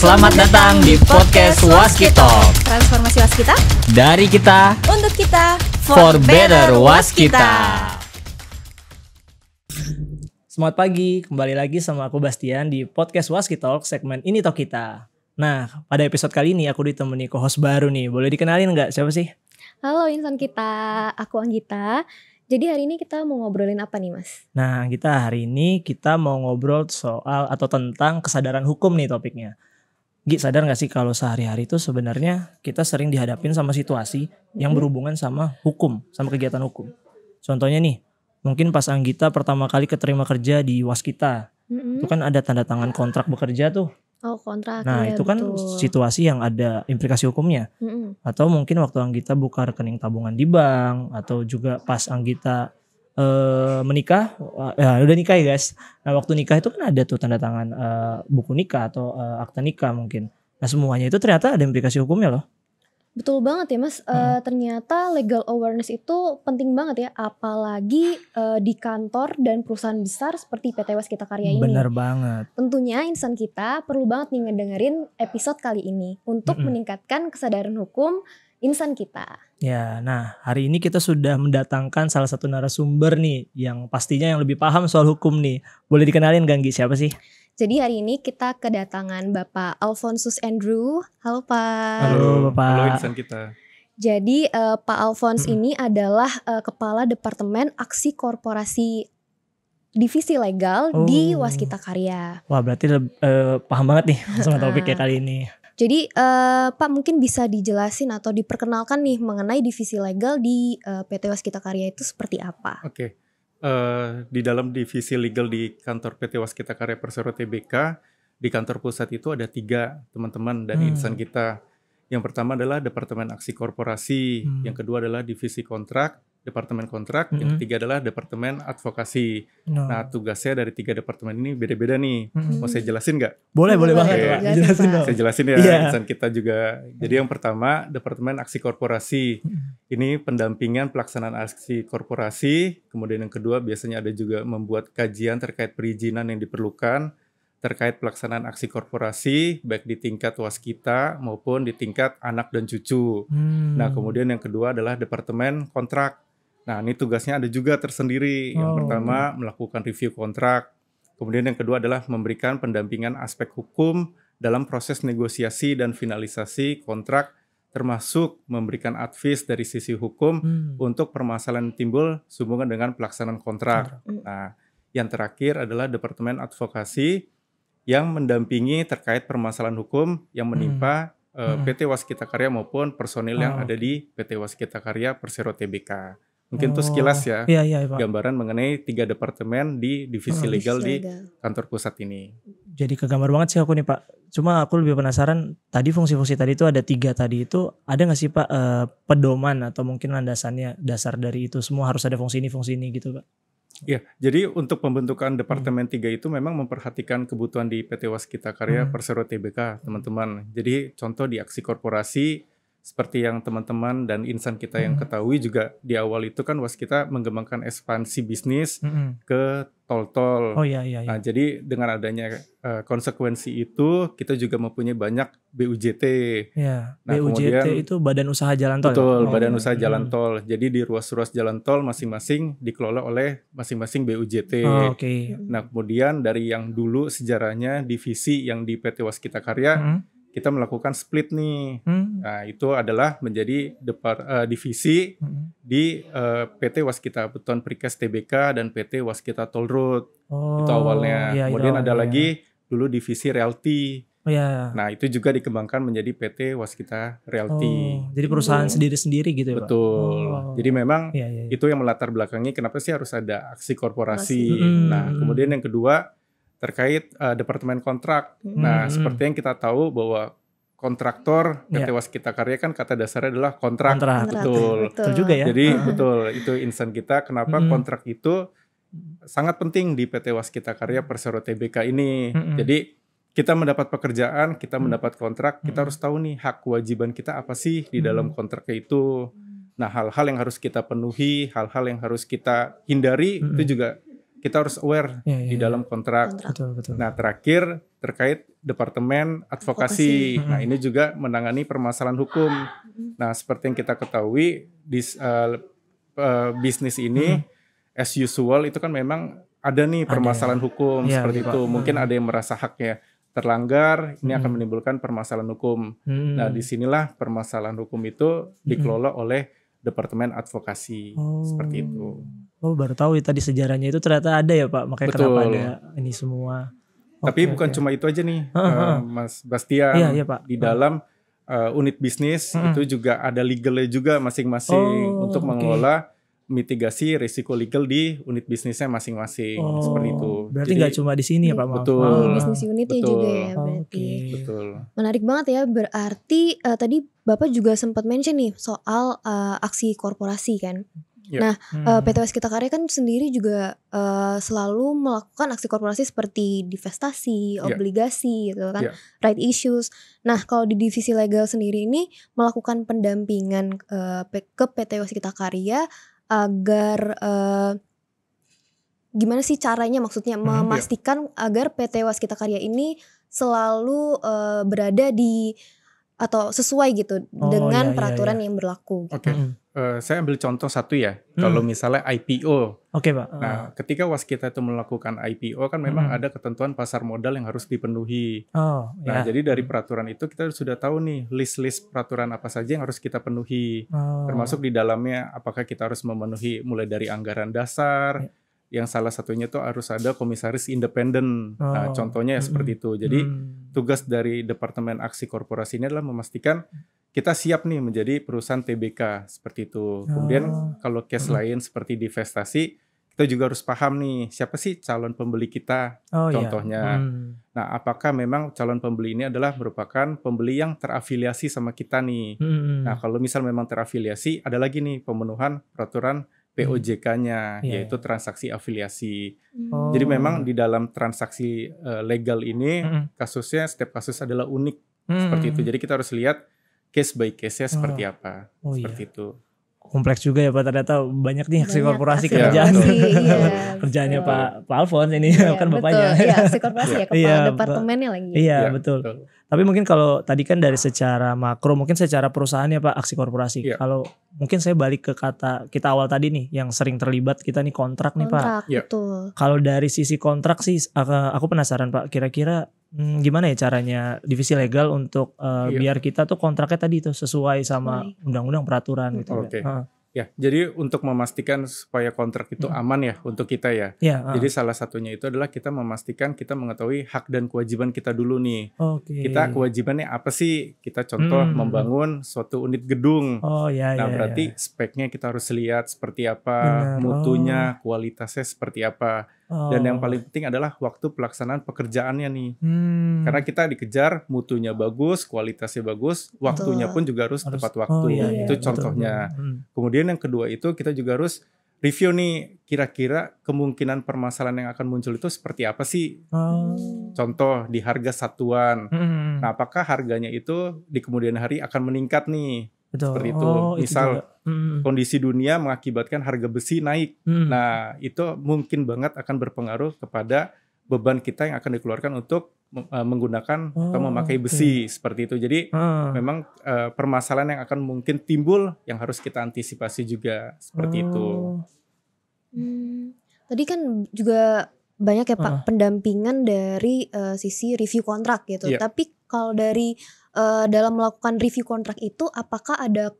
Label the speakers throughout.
Speaker 1: Selamat datang di podcast Waskitalk.
Speaker 2: Transformasi Waskita
Speaker 1: Dari kita
Speaker 2: untuk kita
Speaker 1: for better Waskita. Selamat pagi, kembali lagi sama aku Bastian di podcast Waskitalk segmen Ini Talk Kita. Nah, pada episode kali ini aku ditemani co-host baru nih. Boleh dikenalin nggak? Siapa sih?
Speaker 2: Halo insan kita, aku Anggita. Jadi hari ini kita mau ngobrolin apa nih Mas?
Speaker 1: Nah, hari ini kita mau ngobrol soal atau tentang kesadaran hukum nih topiknya. Gi, sadar gak sih kalau sehari-hari itu sebenarnya kita sering dihadapin sama situasi yang berhubungan sama hukum, sama kegiatan hukum. Contohnya nih, mungkin pas Anggita pertama kali keterima kerja di Waskita, itu kan ada tanda tangan kontrak bekerja tuh.
Speaker 2: Oh, kontrak.
Speaker 1: Nah,
Speaker 2: ya,
Speaker 1: itu kan
Speaker 2: betul.
Speaker 1: situasi yang ada implikasi hukumnya. Atau mungkin waktu Anggita buka rekening tabungan di bank, atau juga pas Anggita menikah, ya udah nikah ya guys. Nah, waktu nikah itu kan ada tuh tanda tangan buku nikah atau akta nikah mungkin. Nah, semuanya itu ternyata ada implikasi hukumnya loh.
Speaker 2: Betul banget ya Mas, ternyata legal awareness itu penting banget ya, apalagi di kantor dan perusahaan besar seperti PT Waskita Karya ini.
Speaker 1: Bener banget.
Speaker 2: Tentunya insan kita perlu banget nih ngedengerin episode kali ini untuk meningkatkan kesadaran hukum insan kita.
Speaker 1: Ya, nah hari ini kita sudah mendatangkan salah satu narasumber nih yang pastinya yang lebih paham soal hukum nih. Boleh dikenalin Ganggi, siapa sih?
Speaker 2: Jadi hari ini kita kedatangan Bapak Alphonsus Andrew. Halo Pak.
Speaker 1: Halo Bapak.
Speaker 3: Halo insan kita.
Speaker 2: Jadi Pak Alphonse ini adalah Kepala Departemen Aksi Korporasi Divisi Legal di Waskita Karya.
Speaker 1: Wah, berarti paham banget nih sama topiknya kali ini.
Speaker 2: Jadi Pak mungkin bisa dijelasin atau diperkenalkan nih mengenai divisi legal di PT Waskita Karya itu seperti apa?
Speaker 3: Oke. Di dalam divisi legal di kantor PT Waskita Karya Persero Tbk, di kantor pusat itu ada 3 teman-teman dan insan kita. Yang pertama adalah Departemen Aksi Korporasi, yang kedua adalah Divisi Kontrak, Departemen Kontrak, yang ketiga adalah Departemen Advokasi. Nah, tugasnya dari 3 departemen ini beda-beda nih. Mau saya jelasin nggak?
Speaker 1: Boleh banget
Speaker 3: Oke.
Speaker 1: Pak. Jelasin dong.
Speaker 3: Saya jelasin ya,
Speaker 1: Iya.
Speaker 3: insan kita juga. Jadi yang pertama, Departemen Aksi Korporasi. Ini pendampingan pelaksanaan aksi korporasi. Kemudian yang kedua, biasanya ada juga membuat kajian terkait perizinan yang diperlukan terkait pelaksanaan aksi korporasi, baik di tingkat Waskita maupun di tingkat anak dan cucu. Nah, kemudian yang kedua adalah Departemen Kontrak. Nah, ini tugasnya ada juga tersendiri. Yang pertama, melakukan review kontrak. Kemudian yang kedua adalah memberikan pendampingan aspek hukum dalam proses negosiasi dan finalisasi kontrak, termasuk memberikan advice dari sisi hukum untuk permasalahan yang timbul sehubungan dengan pelaksanaan kontrak. Nah, yang terakhir adalah Departemen Advokasi yang mendampingi terkait permasalahan hukum yang menimpa PT Waskita Karya maupun personil yang ada di PT Waskita Karya Persero Tbk. Mungkin itu sekilas ya,
Speaker 1: Iya, Pak.
Speaker 3: gambaran mengenai 3 departemen di divisi legal di kantor pusat ini.
Speaker 1: Jadi kegambar banget sih aku nih Pak. Cuma aku lebih penasaran, tadi fungsi-fungsi tadi itu ada 3 tadi itu, ada gak sih Pak pedoman atau mungkin landasannya, dasar dari itu semua harus ada fungsi ini gitu Pak?
Speaker 3: Ya, jadi untuk pembentukan Departemen 3 itu memang memperhatikan kebutuhan di PT Waskita Karya Persero Tbk, teman-teman. Jadi contoh di aksi korporasi, seperti yang teman-teman dan insan kita yang ketahui juga di awal itu kan Waskita mengembangkan ekspansi bisnis ke tol-tol.
Speaker 1: Oh iya.
Speaker 3: Nah, jadi dengan adanya konsekuensi itu kita juga mempunyai banyak BUJT.
Speaker 1: Ya,
Speaker 3: Nah,
Speaker 1: BUJT
Speaker 3: kemudian,
Speaker 1: itu Badan Usaha Jalan Tol.
Speaker 3: betul, Badan Usaha Jalan Tol. Jadi di ruas-ruas jalan tol masing-masing dikelola oleh masing-masing BUJT.
Speaker 1: Oke.
Speaker 3: Nah, kemudian dari yang dulu sejarahnya divisi yang di PT Waskita Karya, kita melakukan split nih. Nah, itu adalah menjadi divisi di PT Waskita Beton Precast Tbk dan PT Waskita Toll Road. Itu awalnya.
Speaker 1: Iya,
Speaker 3: Kemudian
Speaker 1: itu
Speaker 3: ada
Speaker 1: awalnya.
Speaker 3: lagi dulu divisi Realty.
Speaker 1: Oh iya.
Speaker 3: Nah, itu juga dikembangkan menjadi PT Waskita Realty.
Speaker 1: Jadi perusahaan sendiri-sendiri gitu ya Pak?
Speaker 3: Betul. Jadi memang
Speaker 1: Iya.
Speaker 3: itu yang melatar belakangi kenapa sih harus ada aksi korporasi. Nah, kemudian yang kedua terkait Departemen Kontrak. Nah, seperti yang kita tahu bahwa kontraktor PT Waskita Karya kan kata dasarnya adalah kontrak. Betul.
Speaker 1: Betul juga ya.
Speaker 3: Jadi betul, itu insan kita kenapa kontrak itu sangat penting di PT Waskita Karya Persero Tbk ini. Jadi kita mendapat pekerjaan, kita mendapat kontrak, kita harus tahu nih hak kewajiban kita apa sih di dalam kontraknya itu. Nah, hal-hal yang harus kita penuhi, hal-hal yang harus kita hindari itu juga kita harus aware di dalam kontrak.
Speaker 1: Betul.
Speaker 3: Nah, terakhir terkait departemen advokasi. Nah, ini juga menangani permasalahan hukum. Nah, seperti yang kita ketahui di bisnis ini as usual itu kan memang ada nih permasalahan hukum seperti itu. Mungkin ada yang merasa haknya terlanggar, ini akan menimbulkan permasalahan hukum. Nah, disinilah permasalahan hukum itu dikelola oleh departemen advokasi seperti itu.
Speaker 1: Oh, baru tahu ya tadi sejarahnya itu ternyata ada ya Pak, makanya kenapa ada ini semua.
Speaker 3: Tapi bukan cuma itu aja nih, Mas Bastian.
Speaker 1: Iya, Pak.
Speaker 3: Di dalam unit bisnis itu juga ada legalnya juga masing-masing untuk mengelola mitigasi risiko legal di unit bisnisnya masing-masing seperti itu.
Speaker 1: Berarti nggak cuma di sini ya Pak?
Speaker 3: Betul.
Speaker 2: Di bisnis unitnya juga ya berarti.
Speaker 3: Betul.
Speaker 2: Menarik banget ya, berarti tadi Bapak juga sempat mention nih soal aksi korporasi kan. Nah, PTWS Kita Karya kan sendiri juga selalu melakukan aksi korporasi seperti divestasi, obligasi gitu kan, right issues. Nah, kalau di divisi legal sendiri ini melakukan pendampingan ke PTWS Kita Karya agar gimana sih caranya, maksudnya memastikan agar PT Waskita Karya ini selalu berada di atau sesuai gitu dengan peraturan yang berlaku.
Speaker 3: Oke. Saya ambil contoh satu ya. Kalau misalnya IPO.
Speaker 1: Oke, Pak.
Speaker 3: Nah, ketika Waskita itu melakukan IPO kan memang ada ketentuan pasar modal yang harus dipenuhi. Nah, jadi dari peraturan itu kita sudah tahu nih list-list peraturan apa saja yang harus kita penuhi. Termasuk di dalamnya apakah kita harus memenuhi mulai dari anggaran dasar, yang salah satunya tuh harus ada komisaris independen. Nah, contohnya seperti itu. Jadi tugas dari Departemen Aksi Korporasi ini adalah memastikan kita siap nih menjadi perusahaan TBK seperti itu. Kemudian kalau case lain seperti divestasi, kita juga harus paham nih siapa sih calon pembeli kita contohnya. Nah, apakah memang calon pembeli ini adalah merupakan pembeli yang terafiliasi sama kita nih. Nah, kalau misal memang terafiliasi, ada lagi nih pemenuhan peraturan POJK-nya, yaitu transaksi afiliasi. Jadi memang di dalam transaksi legal ini kasusnya setiap kasus adalah unik seperti itu. Jadi kita harus lihat case by case-nya seperti apa. Seperti itu.
Speaker 1: Kompleks juga ya Pak, ternyata banyak nih aksi korporasi kerjaan. Kerjaannya Pak Alfons ini kan bapaknya.
Speaker 2: Iya, aksi korporasi ya, kepala departemennya lagi.
Speaker 1: Iya, betul. Tapi mungkin kalau tadi kan dari secara makro, mungkin secara perusahaannya Pak, aksi korporasi. Kalau mungkin saya balik ke kata kita awal tadi nih, yang sering terlibat kita nih kontrak nih Pak.
Speaker 2: Betul.
Speaker 1: Kalau dari sisi kontrak sih, aku penasaran Pak, kira-kira gimana ya caranya divisi legal untuk biar kita tuh kontraknya tadi tuh sesuai sama undang-undang peraturan gitu.
Speaker 3: Ya, jadi untuk memastikan supaya kontrak itu aman ya untuk kita ya. Jadi salah satunya itu adalah kita memastikan kita mengetahui hak dan kewajiban kita dulu nih. Kita kewajibannya apa sih? Kita contoh membangun suatu unit gedung. Nah, berarti speknya kita harus lihat seperti apa, mutunya, kualitasnya seperti apa. Dan yang paling penting adalah waktu pelaksanaan pekerjaannya nih. Karena kita dikejar mutunya bagus, kualitasnya bagus, waktunya pun juga harus tepat waktu. Itu contohnya. Kemudian yang kedua itu kita juga harus review nih kira-kira kemungkinan permasalahan yang akan muncul itu seperti apa sih. Contoh di harga satuan. Nah, apakah harganya itu di kemudian hari akan meningkat nih. Seperti itu. Misal kondisi dunia mengakibatkan harga besi naik. Nah, itu mungkin banget akan berpengaruh kepada beban kita yang akan dikeluarkan untuk menggunakan atau memakai besi seperti itu. Jadi memang permasalahan yang akan mungkin timbul yang harus kita antisipasi juga seperti itu.
Speaker 2: Tadi kan juga banyak ya Pak pendampingan dari sisi review kontrak gitu. Tapi kalau dari dalam melakukan review kontrak itu apakah ada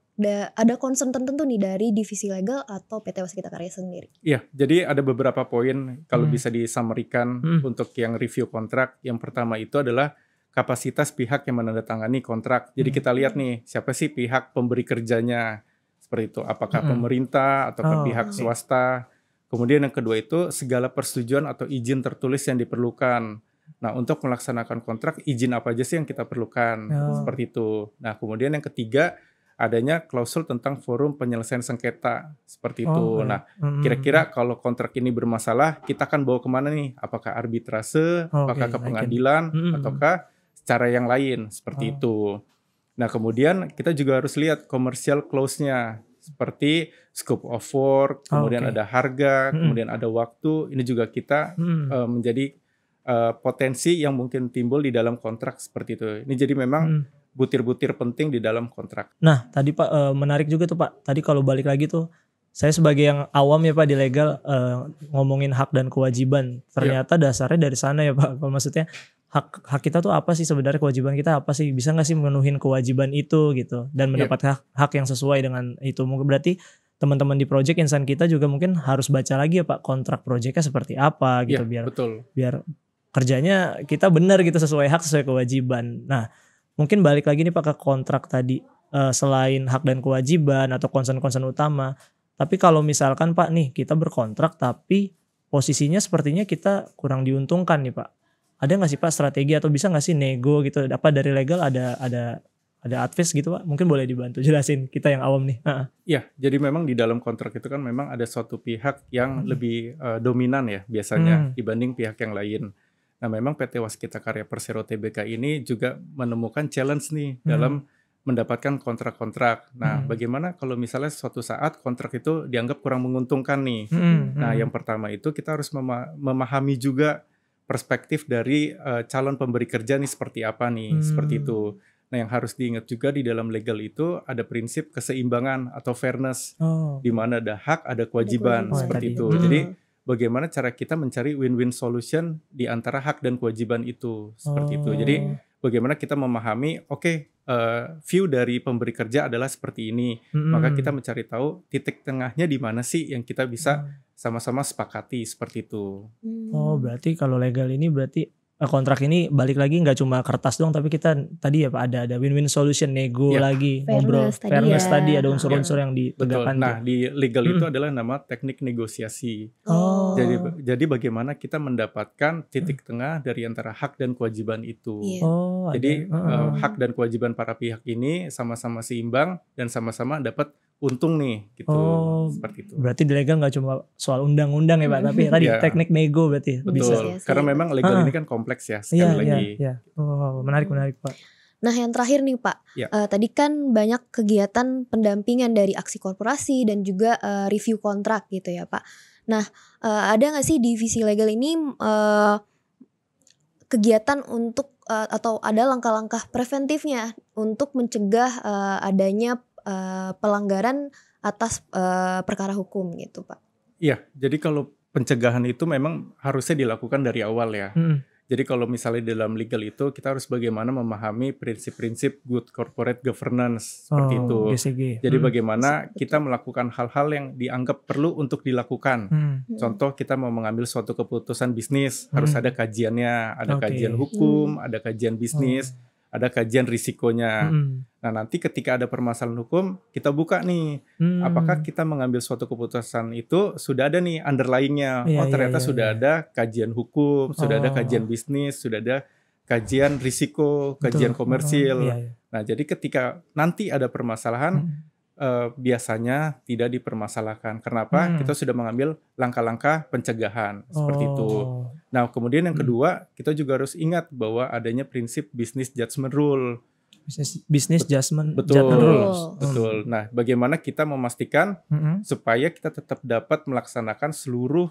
Speaker 2: concern tertentu nih dari divisi legal atau PT Waskita Karya sendiri? Iya,
Speaker 3: jadi ada beberapa poin kalau bisa disamerikan untuk yang review kontrak. Yang pertama itu adalah kapasitas pihak yang menandatangani kontrak. Jadi kita lihat nih siapa sih pihak pemberi kerjanya seperti itu. Apakah pemerintah atau pihak swasta. Kemudian yang kedua itu segala persetujuan atau izin tertulis yang diperlukan. Nah, untuk melaksanakan kontrak, izin apa aja sih yang kita perlukan, seperti itu. Nah, kemudian yang ketiga, adanya klausul tentang forum penyelesaian sengketa, seperti itu. Nah, kira-kira kalau kontrak ini bermasalah, kita akan bawa kemana nih? Apakah arbitrase, apakah ke pengadilan, ataukah cara yang lain, seperti itu. Nah, kemudian kita juga harus lihat commercial clause-nya, seperti scope of work, kemudian ada harga, kemudian ada waktu. Ini juga kita menjadi potensi yang mungkin timbul di dalam kontrak seperti itu. Ini jadi memang butir-butir penting di dalam kontrak.
Speaker 1: Nah tadi Pak menarik juga tuh Pak. Tadi kalau balik lagi tuh, saya sebagai yang awam ya Pak di legal ngomongin hak dan kewajiban. Ternyata dasarnya dari sana ya Pak. Maksudnya hak kita tuh apa sih sebenarnya, kewajiban kita apa sih? Bisa gak sih memenuhin kewajiban itu gitu. Dan mendapat hak yang sesuai dengan itu. Mungkin berarti teman-teman di project insan kita juga mungkin harus baca lagi ya Pak, kontrak projectnya seperti apa gitu. Biar kerjanya kita benar gitu, sesuai hak sesuai kewajiban. Nah mungkin balik lagi nih Pak ke kontrak tadi, selain hak dan kewajiban atau concern-concern utama, tapi kalau misalkan Pak nih kita berkontrak tapi posisinya sepertinya kita kurang diuntungkan nih Pak, ada nggak sih Pak strategi atau bisa nggak sih nego gitu? Apa dari legal ada advice gitu Pak? Mungkin boleh dibantu jelasin kita yang awam nih.
Speaker 3: Ya, jadi memang di dalam kontrak itu kan memang ada suatu pihak yang lebih dominan ya biasanya dibanding pihak yang lain. Nah memang PT Waskita Karya Persero Tbk ini juga menemukan challenge nih dalam mendapatkan kontrak-kontrak. Nah bagaimana kalau misalnya suatu saat kontrak itu dianggap kurang menguntungkan nih. Nah yang pertama itu kita harus memahami juga perspektif dari calon pemberi kerja nih seperti apa nih, seperti itu. Nah yang harus diingat juga di dalam legal itu ada prinsip keseimbangan atau fairness, di mana ada hak, ada kewajiban, seperti itu. Jadi bagaimana cara kita mencari win-win solution di antara hak dan kewajiban itu, seperti itu. Jadi bagaimana kita memahami, view dari pemberi kerja adalah seperti ini, maka kita mencari tahu titik tengahnya di mana sih yang kita bisa sama-sama sepakati, seperti itu.
Speaker 1: Oh berarti kalau legal ini berarti kontrak ini balik lagi nggak cuma kertas doang, tapi kita tadi ya Pak ada win-win solution, nego lagi, ngobrol, fairness tadi ada unsur-unsur yang ditegakkan.
Speaker 3: Nah di legal itu adalah nama teknik negosiasi. Jadi bagaimana kita mendapatkan titik tengah dari antara hak dan kewajiban itu. Jadi hak dan kewajiban para pihak ini sama-sama seimbang dan sama-sama dapat untung nih gitu, seperti itu.
Speaker 1: Berarti di legal nggak cuma soal undang-undang ya Pak, tapi tadi teknik nego berarti.
Speaker 3: Betul.
Speaker 1: Bisa.
Speaker 3: Karena memang legal ini kan kompleks ya sekali lagi.
Speaker 1: Oh menarik Pak.
Speaker 2: Nah yang terakhir nih Pak, tadi kan banyak kegiatan pendampingan dari aksi korporasi dan juga review kontrak gitu ya Pak. Nah ada nggak sih divisi legal ini kegiatan untuk atau ada langkah-langkah preventifnya untuk mencegah adanya pelanggaran atas perkara hukum gitu Pak?
Speaker 3: Iya, jadi kalau pencegahan itu memang harusnya dilakukan dari awal ya. Jadi kalau misalnya dalam legal itu kita harus bagaimana memahami prinsip-prinsip good corporate governance seperti itu.
Speaker 1: GCG.
Speaker 3: Jadi bagaimana kita melakukan hal-hal yang dianggap perlu untuk dilakukan. Contoh kita mau mengambil suatu keputusan bisnis, harus ada kajiannya, ada kajian hukum, ada kajian bisnis, ada kajian risikonya. Nah nanti ketika ada permasalahan hukum kita buka nih, apakah kita mengambil suatu keputusan itu sudah ada nih underlying-nya. Ternyata sudah ada kajian hukum, sudah ada kajian bisnis, sudah ada kajian risiko, kajian komersil. Nah jadi ketika nanti ada permasalahan biasanya tidak dipermasalahkan. Kenapa? Kita sudah mengambil langkah-langkah pencegahan seperti itu. Nah kemudian yang kedua, kita juga harus ingat bahwa adanya prinsip business judgment rule.
Speaker 1: Business judgment
Speaker 3: rules. Betul. Nah bagaimana kita memastikan supaya kita tetap dapat melaksanakan seluruh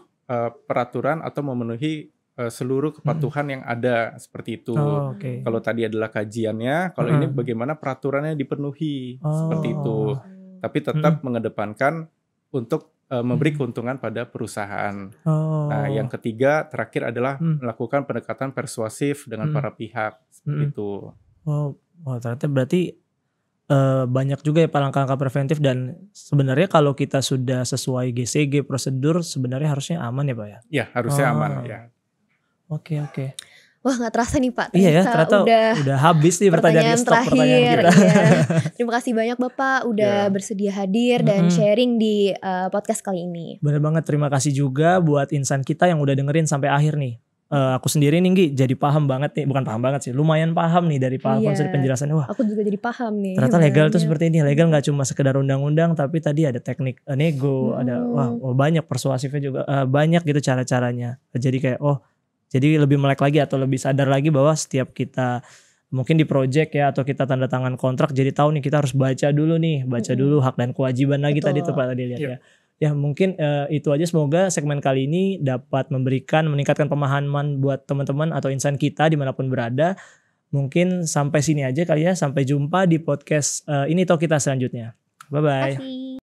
Speaker 3: peraturan atau memenuhi seluruh kepatuhan yang ada seperti itu. Kalau tadi adalah kajiannya, kalau ini bagaimana peraturannya dipenuhi seperti itu. Tapi tetap mengedepankan untuk memberi keuntungan pada perusahaan. Nah, yang ketiga terakhir adalah melakukan pendekatan persuasif dengan para pihak seperti itu.
Speaker 1: Ternyata berarti banyak juga ya langkah-langkah preventif, dan sebenarnya kalau kita sudah sesuai GCG prosedur sebenarnya harusnya aman ya Pak ya?
Speaker 3: Ya harusnya aman ya.
Speaker 1: Oke.
Speaker 2: Wah nggak terasa nih Pak.
Speaker 1: Iya ya, ternyata udah habis nih pertanyaan
Speaker 2: terakhir. Terima kasih banyak Bapak udah bersedia hadir dan sharing di podcast kali ini.
Speaker 1: Bener banget, terima kasih juga buat insan kita yang udah dengerin sampai akhir nih. Aku sendiri nih Nggi jadi paham banget nih, bukan paham banget sih, lumayan paham nih dari Pak Alphonse penjelasannya. Wah,
Speaker 2: aku juga jadi paham nih.
Speaker 1: Ternyata legal tuh seperti ini. Legal nggak cuma sekedar undang-undang, tapi tadi ada teknik nego, ada banyak persuasifnya juga, banyak gitu cara-caranya. Jadi kayak jadi lebih melek lagi atau lebih sadar lagi bahwa setiap kita mungkin di project ya, atau kita tanda tangan kontrak jadi tahu nih kita harus baca dulu dulu hak dan kewajiban lagi. Betul. Tadi tuh Pak tadi lihat ya. Ya mungkin itu aja, semoga segmen kali ini dapat meningkatkan pemahaman buat teman-teman atau insan kita dimanapun berada. Mungkin sampai sini aja kali ya, sampai jumpa di podcast ini Talk Kita selanjutnya. Bye bye.